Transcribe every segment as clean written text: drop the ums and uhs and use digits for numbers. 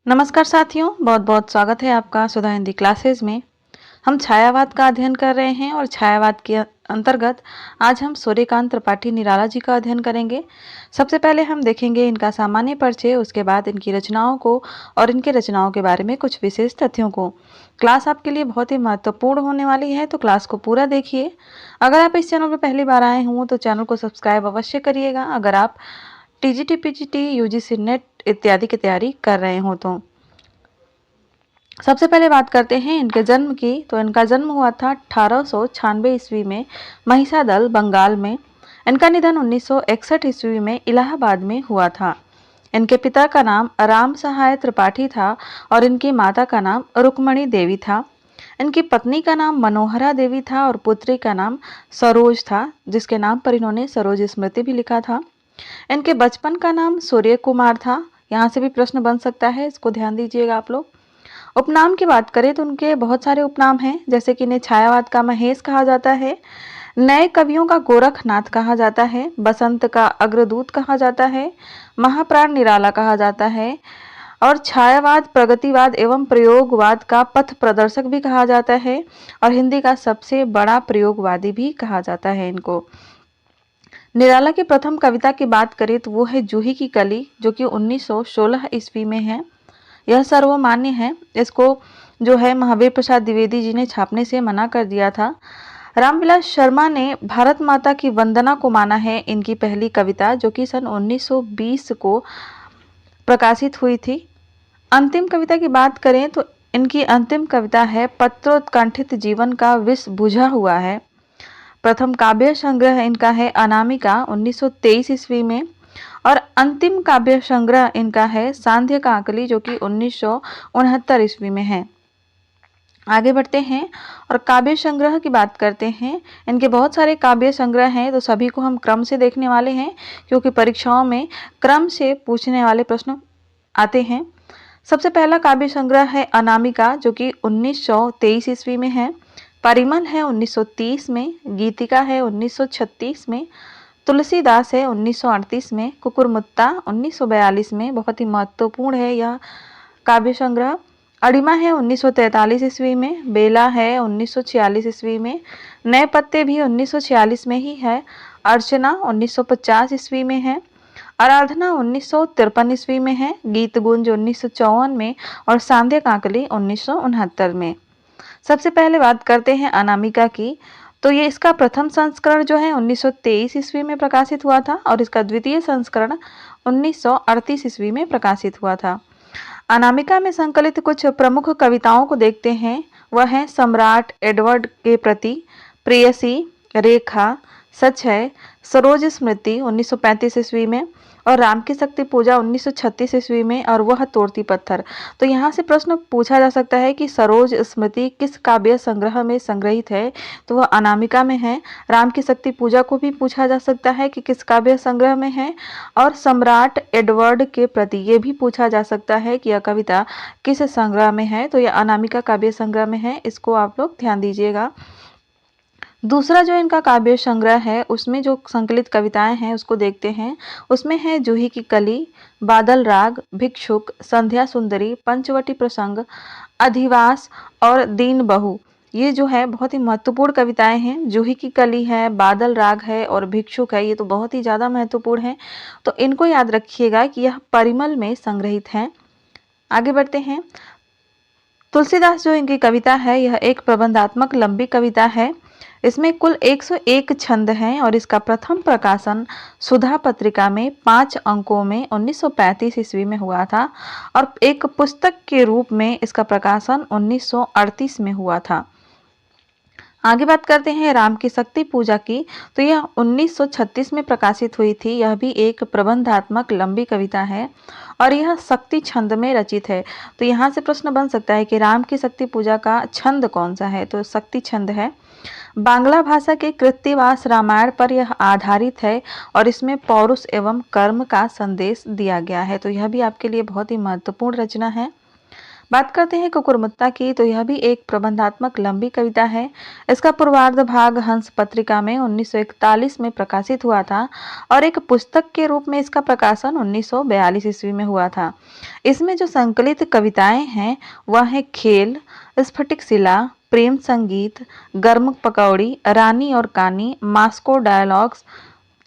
नमस्कार साथियों, बहुत बहुत स्वागत है आपका सुधा हिंदी क्लासेस में। हम छायावाद का अध्ययन कर रहे हैं और छायावाद के अंतर्गत आज हम सूर्यकांत त्रिपाठी निराला जी का अध्ययन करेंगे। सबसे पहले हम देखेंगे इनका सामान्य परिचय, उसके बाद इनकी रचनाओं को और इनके रचनाओं के बारे में कुछ विशेष तथ्यों को। क्लास आपके लिए बहुत ही महत्वपूर्ण होने वाली है, तो क्लास को पूरा देखिए। अगर आप इस चैनल पर पहली बार आए हों तो चैनल को सब्सक्राइब अवश्य करिएगा, अगर आप टीजीटी, पीजीटी, यूजीसी नेट इत्यादि की तैयारी कर रहे हो तो। सबसे पहले बात करते हैं इनके जन्म की। तो इनका जन्म हुआ था 1896 ईस्वी में महिसादल, बंगाल में। इनका निधन 1961 ईस्वी में इलाहाबाद में हुआ था। इनके पिता का नाम राम सहाय त्रिपाठी था और इनकी माता का नाम रुक्मणी देवी था। इनकी पत्नी का नाम मनोहरा देवी था और पुत्री का नाम सरोज था, जिसके नाम पर इन्होंने सरोज स्मृति भी लिखा था। इनके बचपन का नाम सूर्य कुमार था। यहाँ से भी प्रश्न बन सकता है, इसको ध्यान दीजिएगा आप लोग। उपनाम की बात करें तो उनके बहुत सारे उपनाम हैं, जैसे कि इन्हें छायावाद का महेश कहा जाता है, नए कवियों का गोरखनाथ कहा जाता है, बसंत का अग्रदूत कहा जाता है, महाप्राण निराला कहा जाता है और छायावाद, प्रगतिवाद एवं प्रयोगवाद का पथ प्रदर्शक भी कहा जाता है और हिंदी का सबसे बड़ा प्रयोगवादी भी कहा जाता है इनको। निराला की प्रथम कविता की बात करें तो वो है जूही की कली, जो कि 1916 ईस्वी में है। यह सर्वमान्य है। इसको जो है महावीर प्रसाद द्विवेदी जी ने छापने से मना कर दिया था। रामविलास शर्मा ने भारत माता की वंदना को माना है इनकी पहली कविता, जो कि सन 1920 को प्रकाशित हुई थी। अंतिम कविता की बात करें तो इनकी अंतिम कविता है पत्रोत्कंठित जीवन का विष बुझा हुआ है। प्रथम काव्य संग्रह इनका है अनामिका, 1923 ईस्वी में और अंतिम काव्य संग्रह इनका है सांध्य काकली, जो कि 1969 ईस्वी में है। आगे बढ़ते हैं और काव्य संग्रह की बात करते हैं। इनके बहुत सारे काव्य संग्रह हैं, तो सभी को हम क्रम से देखने वाले हैं, क्योंकि परीक्षाओं में क्रम से पूछने वाले प्रश्न आते हैं। सबसे पहला काव्य संग्रह है अनामिका, जो कि 1923 ईस्वी में है। परिमल है 1930 में, गीतिका है 1936 में, तुलसीदास है 1938 में, कुकुरमुत्ता 1942 में, बहुत ही महत्वपूर्ण है यह काव्य संग्रह। अड़िमा है 1943 ईस्वी में, बेला है 1946 ईस्वी में, नए पत्ते भी 1946 में ही है, अर्चना 1950 ईस्वी में है, आराधना 1953 ईस्वी में है, गीत गुंज 1954 में और सांध्य काकली 1969 में। सबसे पहले बात करते हैं अनामिका की। तो ये इसका प्रथम संस्करण जो है 1923 ईस्वी में प्रकाशित हुआ था और इसका द्वितीय संस्करण 1938 ईस्वी में प्रकाशित हुआ था। अनामिका में संकलित कुछ प्रमुख कविताओं को देखते हैं। वह है सम्राट एडवर्ड के प्रति, प्रेयसी, रेखा, सच है, सरोज स्मृति 1935 ईस्वी में और राम की शक्ति पूजा 1936 ईस्वी में और वह तोड़ती पत्थर। तो यहाँ से प्रश्न पूछा जा सकता है कि सरोज स्मृति किस काव्य संग्रह में संग्रहित है, तो वह अनामिका में है। राम की शक्ति पूजा को भी पूछा जा सकता है कि किस काव्य संग्रह में है और सम्राट एडवर्ड के प्रति ये भी पूछा जा सकता है कि यह कविता किस संग्रह में है, तो यह अनामिका काव्य संग्रह में है। इसको आप लोग ध्यान दीजिएगा। दूसरा जो इनका काव्य संग्रह है उसमें जो संकलित कविताएं हैं उसको देखते हैं। उसमें है जूही की कली, बादल राग, भिक्षुक, संध्या सुंदरी, पंचवटी प्रसंग, अधिवास और दीन बहू। ये जो है बहुत ही महत्वपूर्ण कविताएं हैं। जूही की कली है, बादल राग है और भिक्षुक है, ये तो बहुत ही ज़्यादा महत्वपूर्ण है, तो इनको याद रखिएगा कि यह परिमल में संग्रहित हैं। आगे बढ़ते हैं। तुलसीदास जो इनकी कविता है यह एक प्रबंधात्मक लंबी कविता है। इसमें कुल 101 छंद हैं और इसका प्रथम प्रकाशन सुधा पत्रिका में 5 अंकों में 1935 ईस्वी में हुआ था और एक पुस्तक के रूप में इसका प्रकाशन 1938 में हुआ था। आगे बात करते हैं राम की शक्ति पूजा की। तो यह 1936 में प्रकाशित हुई थी। यह भी एक प्रबंधात्मक लंबी कविता है और यह शक्ति छंद में रचित है। तो यहाँ से प्रश्न बन सकता है कि राम की शक्ति पूजा का छंद कौन सा है, तो शक्ति छंद है। बांग्ला भाषा के कृत्तिवास रामायण पर यह आधारित है और इसमें पौरुष एवं कर्म का संदेश दिया गया है। तो यह भी आपके लिए बहुत ही महत्वपूर्ण रचना है। बात करते हैं कुकुरमुत्ता की, तो यह भी एक प्रबंधात्मक लंबी कविता है। इसका पूर्वार्ध भाग हंस पत्रिका में 1941 में प्रकाशित हुआ था और एक पुस्तक के रूप में इसका प्रकाशन 1942 ईस्वी में हुआ था। इसमें जो संकलित कविताएं हैं वह है खेल, स्फटिक शिला, प्रेम संगीत, गर्म पकौड़ी, रानी और कानी, मास्को डायलॉग्स।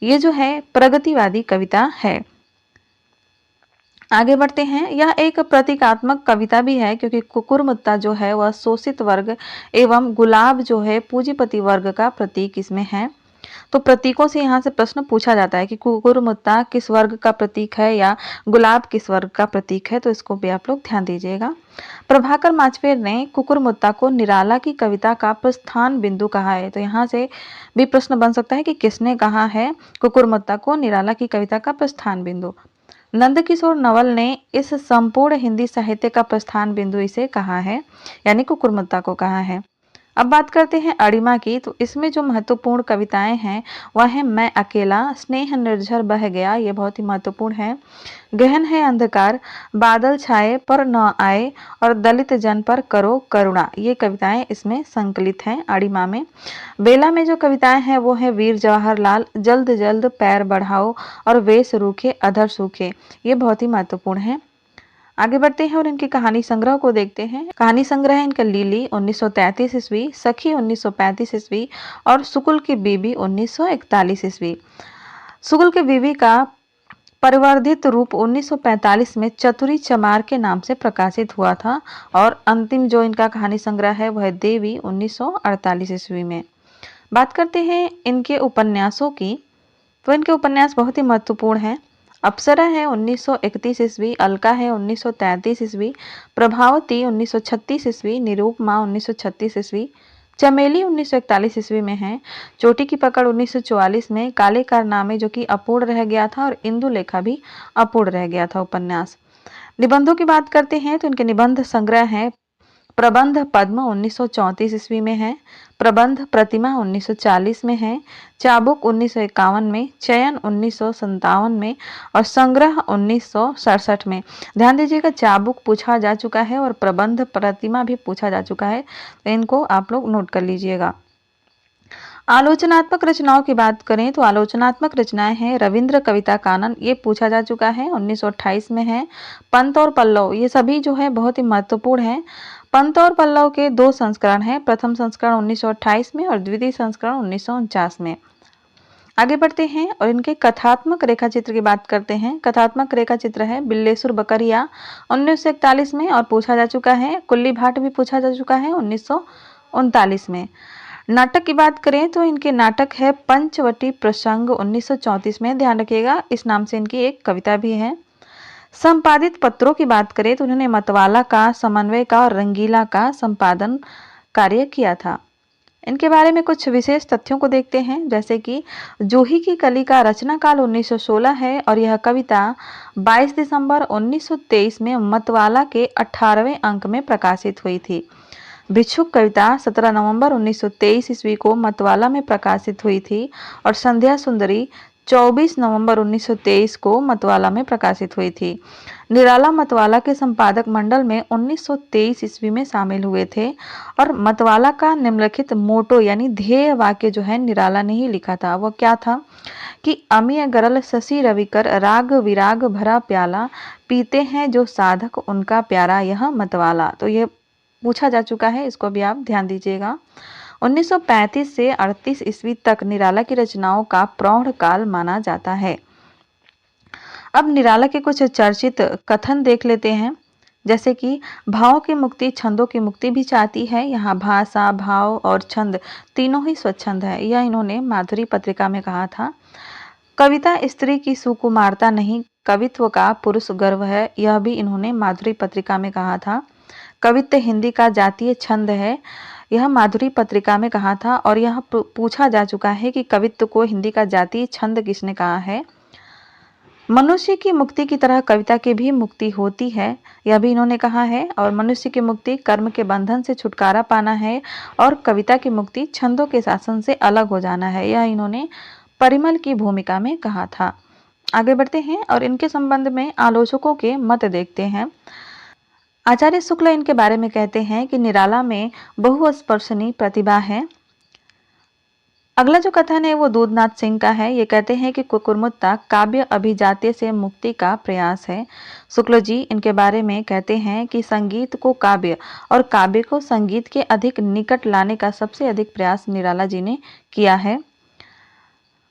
ये जो है प्रगतिवादी कविता है। आगे बढ़ते हैं। यह एक प्रतीकात्मक कविता भी है क्योंकि कुकुरमुत्ता जो है वह शोषित वर्ग एवं गुलाब जो है पूंजीपति वर्ग का प्रतीक इसमें है। तो प्रतीकों से यहाँ से प्रश्न पूछा जाता है कि कुकुरमुत्ता किस वर्ग का प्रतीक है या गुलाब किस वर्ग का प्रतीक है, तो इसको भी आप लोग ध्यान दीजिएगा। प्रभाकर माचवेर ने कुकुरमुत्ता को निराला की कविता का प्रस्थान बिंदु कहा है। तो यहाँ से भी प्रश्न बन सकता है कि किसने कहा है कुकुरमुत्ता को निराला की कविता का प्रस्थान बिंदु। नंदकिशोर नवल ने इस संपूर्ण हिंदी साहित्य का प्रस्थान बिंदु इसे कहा है, यानी कुकुरमुत्ता को कहा है। अब बात करते हैं अड़िमा की, तो इसमें जो महत्वपूर्ण कविताएं हैं वह है मैं अकेला, स्नेह निर्झर बह गया, ये बहुत ही महत्वपूर्ण है। गहन है अंधकार, बादल छाए पर न आए और दलित जन पर करो करुणा, ये कविताएं इसमें संकलित हैं अड़िमा में। बेला में जो कविताएं हैं वो है वीर जवाहरलाल, जल्द जल्द पैर बढ़ाओ और वेश रूखे अधर सूखे, ये बहुत ही महत्वपूर्ण है। आगे बढ़ते हैं और इनकी कहानी संग्रह को देखते हैं। कहानी संग्रह है इनका लिली 1933 ईस्वी, सखी 1935 ईस्वी और सुकुल की बीबी 1941 ईस्वी। सुकुल की बीबी का परिवर्धित रूप 1945 में चतुरी चमार के नाम से प्रकाशित हुआ था और अंतिम जो इनका कहानी संग्रह है वह देवी 1948 ईस्वी में। बात करते हैं इनके उपन्यासों की, तो इनके उपन्यास बहुत ही महत्वपूर्ण हैं। अप्सरा है 1931 ईस्वी, अलका है 1933 ईस्वी, प्रभावती 1936 ईस्वी, निरूपमा 1936 ईस्वी, चमेली 1941 ईस्वी में है, चोटी की पकड़ 1944 में, काले कारनामे जो कि अपूर्ण रह गया था और इंदुलेखा भी अपूर्ण रह गया था उपन्यास। निबंधों की बात करते हैं तो इनके निबंध संग्रह है प्रबंध पद्म 1934 ईस्वी में है, प्रबंध प्रतिमा 1940 में है, चाबुक 1951 में, चयन 1957 में और संग्रह 1967 में। ध्यान दीजिएगा चाबुक पूछा जा चुका है और प्रबंध प्रतिमा भी पूछा जा चुका है, तो इनको आप लोग नोट कर लीजिएगा। आलोचनात्मक रचनाओं की बात करें तो आलोचनात्मक रचनाएं हैं रविंद्र कविता कानन, ये पूछा जा चुका है 1928 में है। पंत और पल्लव, ये सभी जो है बहुत ही महत्वपूर्ण है। पंत और पल्लव के दो संस्करण हैं, प्रथम संस्करण 1928 में और द्वितीय संस्करण 1949 में। आगे बढ़ते हैं और इनके कथात्मक रेखा चित्र की बात करते हैं। कथात्मक रेखा चित्र है बिल्लेसुर बकरिया 1941 में और पूछा जा चुका है। कुल्ली भाट भी पूछा जा चुका है 1939 में। नाटक की बात करें तो इनके नाटक है पंचवटी प्रसंग 1934 में, ध्यान रखिएगा इस नाम से इनकी एक कविता भी है। संपादित पत्रों की बात करें तो उन्होंने मतवाला का, समन्वय का और रंगीला का संपादन कार्य किया था। इनके बारे में कुछ विशेष तथ्यों को देखते हैं, जैसे कि जूही की कली का रचना काल 1916 है और यह कविता 22 दिसंबर 1923 में मतवाला के 18वें अंक में प्रकाशित हुई थी। भिक्षुक कविता 17 नवंबर 1923 ईस्वी को मतवाला में प्रकाशित हुई थी और संध्या सुंदरी 24 नवंबर 1923 को मतवाला में प्रकाशित हुई थी। निराला मतवाला के संपादक मंडल में 1923 ईस्वी में शामिल हुए थे और मतवाला का निम्नलिखित मोटो यानी ध्येय वाक्य जो है निराला ने ही लिखा था। वो क्या था कि अमीय गरल शशि रविकर राग विराग भरा प्याला, पीते हैं जो साधक उनका प्यारा यह मतवाला। तो ये पूछा जा चुका है, इसको भी आप ध्यान दीजिएगा। 1935 से 38 ईस्वी तक निराला की रचनाओं का प्रौढ़ काल माना जाता है। अब निराला के कुछ चर्चित कथन देख लेते हैं, जैसे कि भाव की मुक्ति छंदों की मुक्ति भी चाहती है। यहाँ भाषा, भाव और छंद तीनों ही स्वच्छंद है, यह इन्होंने माधुरी पत्रिका में कहा था। कविता स्त्री की सुकुमारता नहीं, कवित्व का पुरुष गर्व है, यह भी इन्होंने माधुरी पत्रिका में कहा था। कवित्व हिंदी का जातीय छंद है, यह माधुरी पत्रिका में कहा था और यह पूछा जा चुका है कि कवित्व को हिंदी का जातीय छंद किसने कहा है। मनुष्य की मुक्ति की तरह कविता की भी मुक्ति होती है, यह भी इन्होंने कहा है। और मनुष्य की मुक्ति कर्म के बंधन से छुटकारा पाना है और कविता की मुक्ति छंदों के शासन से अलग हो जाना है, यह इन्होंने परिमल की भूमिका में कहा था। आगे बढ़ते हैं और इनके संबंध में आलोचकों के मत देखते हैं। आचार्य शुक्ल इनके बारे में कहते हैं कि निराला में बहुस्पर्शनी प्रतिभा है। अगला जो कथन है वो दूधनाथ सिंह का है। ये कहते हैं कि कुकुरमुत्ता काव्य अभिजात्य से मुक्ति का प्रयास है। शुक्ल जी इनके बारे में कहते हैं कि संगीत को काव्य और काव्य को संगीत के अधिक निकट लाने का सबसे अधिक प्रयास निराला जी ने किया है।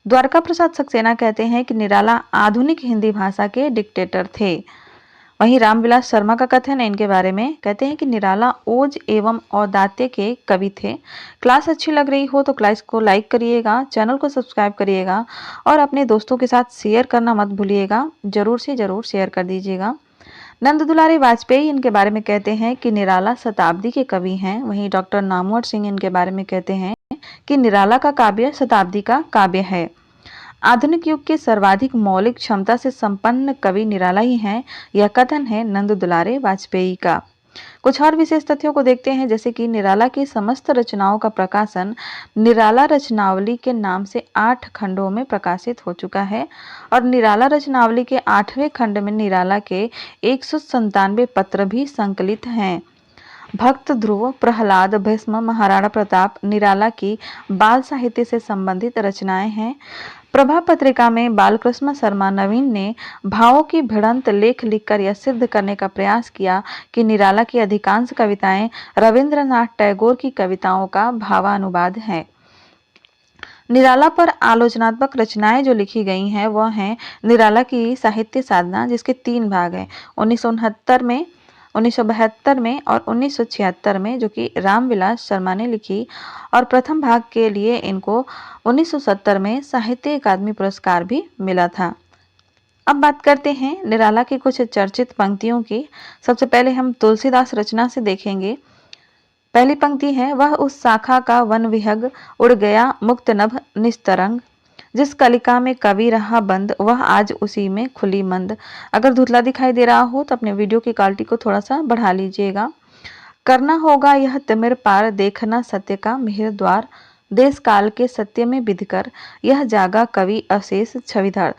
द्वारका प्रसाद सक्सेना कहते हैं कि निराला आधुनिक हिंदी भाषा के डिक्टेटर थे। वहीं रामविलास शर्मा का कथन है इनके बारे में, कहते हैं कि निराला ओज एवं औदात्य के कवि थे। क्लास अच्छी लग रही हो तो क्लास को लाइक करिएगा, चैनल को सब्सक्राइब करिएगा और अपने दोस्तों के साथ शेयर करना मत भूलिएगा। जरूर से जरूर शेयर कर दीजिएगा। नंद दुलारी वाजपेयी इनके बारे में कहते हैं कि निराला शताब्दी के कवि हैं। वहीं डॉक्टर नामवर सिंह इनके बारे में कहते हैं कि निराला का काव्य शताब्दी का काव्य है। आधुनिक युग के सर्वाधिक मौलिक क्षमता से संपन्न कवि निराला ही हैं। यह कथन है नंद दुलारे वाजपेयी का। कुछ और विशेष तथ्यों को देखते हैं, जैसे कि निराला की समस्त रचनाओं का प्रकाशन निराला रचनावली के नाम से 8 खंडों में प्रकाशित हो चुका है और निराला रचनावली के 8वें खंड में निराला के 197 पत्र भी संकलित हैं। भक्त ध्रुव, प्रहलाद, भीष्म, महाराणा प्रताप निराला की बाल साहित्य से संबंधित रचनाएं हैं। प्रभा पत्रिका में बालकृष्ण शर्मा नवीन ने भावों की भिड़ंत लेख लिखकर यह सिद्ध करने का प्रयास किया कि निराला की अधिकांश कविताएं रविंद्रनाथ टैगोर की कविताओं का भावानुवाद है। निराला पर आलोचनात्मक रचनाएं जो लिखी गई हैं वह हैं निराला की साहित्य साधना, जिसके 3 भाग हैं। 1969 में, 1972 में और 1976 में, जो कि रामविलास शर्मा ने लिखी, और प्रथम भाग के लिए इनको 1970 में साहित्य अकादमी पुरस्कार भी मिला था। अब बात करते हैं निराला की कुछ चर्चित पंक्तियों की। सबसे पहले हम तुलसीदास रचना से देखेंगे। पहली पंक्ति है, वह उस शाखा का वन विहग उड़ गया मुक्त नभ निस्तरंग, जिस कलिका में कवि रहा बंद वह आज उसी में खुली मंद। अगर धुंधला दिखाई दे रहा हो तो अपने वीडियो की क्वालिटी को थोड़ा सा बढ़ा लीजिएगा। करना होगा यह तिमिर पार, देखना सत्य का मिहिर द्वार, देश काल के सत्य में विधिकर, यह जागा कवि अशेष छविधर।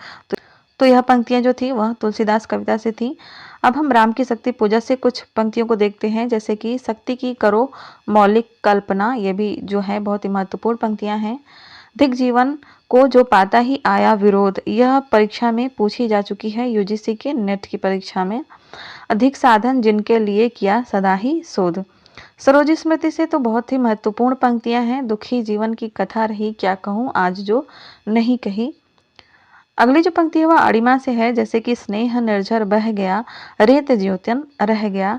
तो यह पंक्तियां जो थी वह तुलसीदास कविता से थी। अब हम राम की शक्ति पूजा से कुछ पंक्तियों को देखते हैं, जैसे कि शक्ति की करो मौलिक कल्पना। ये भी जो है बहुत ही महत्वपूर्ण पंक्तियां हैं। दिग जीवन को जो पाता ही आया विरोध, यह परीक्षा में पूछी जा चुकी है, यूजीसी के नेट की परीक्षा में। अधिक साधन जिनके लिए किया सदा ही शोध। सरोज स्मृति से तो बहुत ही महत्वपूर्ण पंक्तियां हैं। दुखी जीवन की कथा रही, क्या कहूँ आज जो नहीं कही। अगली जो पंक्ति है वह अड़िमा से है, जैसे कि स्नेह निर्झर बह गया, रेत ज्योतन रह गया,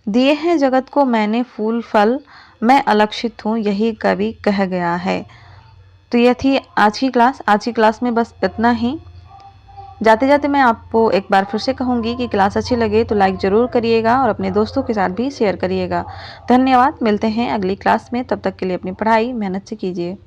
दिए हैं जगत को मैंने फूल फल, मैं अलक्षित हूँ यही कवि कह गया है। तो यह थी आज की क्लास। आज की क्लास में बस इतना ही। जाते जाते मैं आपको एक बार फिर से कहूँगी कि क्लास अच्छी लगे तो लाइक ज़रूर करिएगा और अपने दोस्तों के साथ भी शेयर करिएगा। धन्यवाद। मिलते हैं अगली क्लास में, तब तक के लिए अपनी पढ़ाई मेहनत से कीजिए।